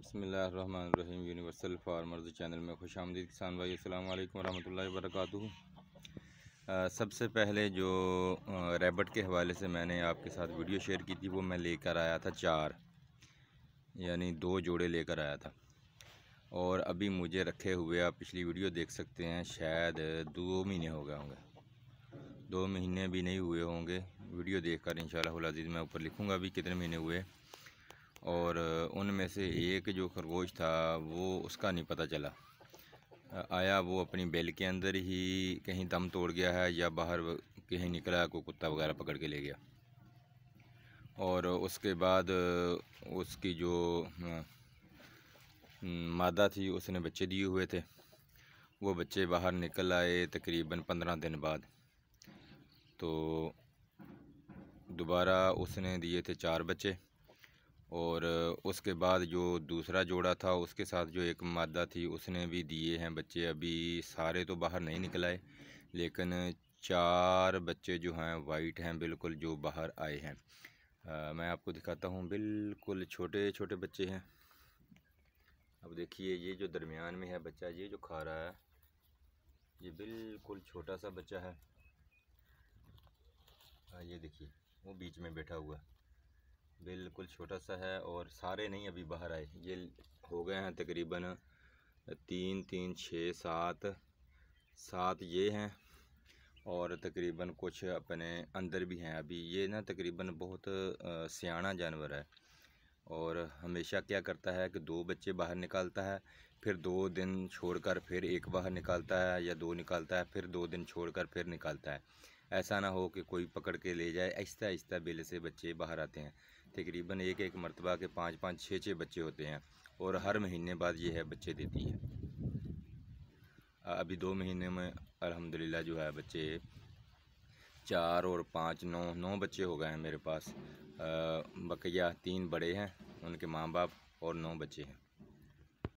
बिस्मिल्लाहिर्रहमानिर्रहीम। Universal farmers channel में खुश आमदीद किसान भाई। अस्सलाम वालेकुम रहमतुल्लाहि व बरकातुहू। सबसे पहले जो रैबिट के हवाले से मैंने आपके साथ वीडियो शेयर की थी, वो मैं लेकर आया था 4 यानी 2 जोड़े लेकर आया था। और अभी मुझे रखे हुए आप पिछली वीडियो देख सकते हैं, शायद 2 महीने हो गए होंगे, 2 महीने भी नहीं हुए होंगे। वीडियो देखकर इंशाअल्लाह अज़ीज़ मैं ऊपर लिखूँगा भी कितने महीने हुए। और उनमें से एक जो खरगोश था वो उसका नहीं पता चला, आया वो अपनी बेल के अंदर ही कहीं दम तोड़ गया है या बाहर कहीं निकला, कोई कुत्ता वगैरह पकड़ के ले गया। और उसके बाद उसकी जो मादा थी उसने बच्चे दिए हुए थे, वो बच्चे बाहर निकल आए तकरीबन 15 दिन बाद। तो दोबारा उसने दिए थे 4 बच्चे। और उसके बाद जो दूसरा जोड़ा था उसके साथ जो एक मादा थी उसने भी दिए हैं बच्चे। अभी सारे तो बाहर नहीं निकल आए, लेकिन 4 बच्चे जो हैं वाइट हैं बिल्कुल, जो बाहर आए हैं। मैं आपको दिखाता हूँ, बिल्कुल छोटे छोटे बच्चे हैं। अब देखिए, ये जो दरमियान में है बच्चा, ये जो खा रहा है, ये बिल्कुल छोटा सा बच्चा है। ये देखिए, वो बीच में बैठा हुआ है, बिल्कुल छोटा सा है। और सारे नहीं अभी बाहर आए, ये हो गए हैं तकरीबन 3 3 6 7 ये हैं। और तकरीबन कुछ अपने अंदर भी हैं अभी। ये ना तकरीबन बहुत सियाना जानवर है, और हमेशा क्या करता है कि 2 बच्चे बाहर निकालता है, फिर 2 दिन छोड़कर फिर एक बाहर निकालता है, या 2 निकालता है फिर 2 दिन छोड़कर फिर निकालता है। ऐसा ना हो कि कोई पकड़ के ले जाए। आहिस्ता आहिस्ता बेल से बच्चे बाहर आते हैं। तकरीबन एक मरतबा के 5 5 6 6 बच्चे होते हैं, और हर महीने बाद ये है बच्चे देती है। अभी 2 महीने में अल्हम्दुलिल्लाह जो है बच्चे 4 और 5 9 बच्चे हो गए हैं मेरे पास। बकैया 3 बड़े हैं, उनके माँ बाप, और 9 बच्चे हैं।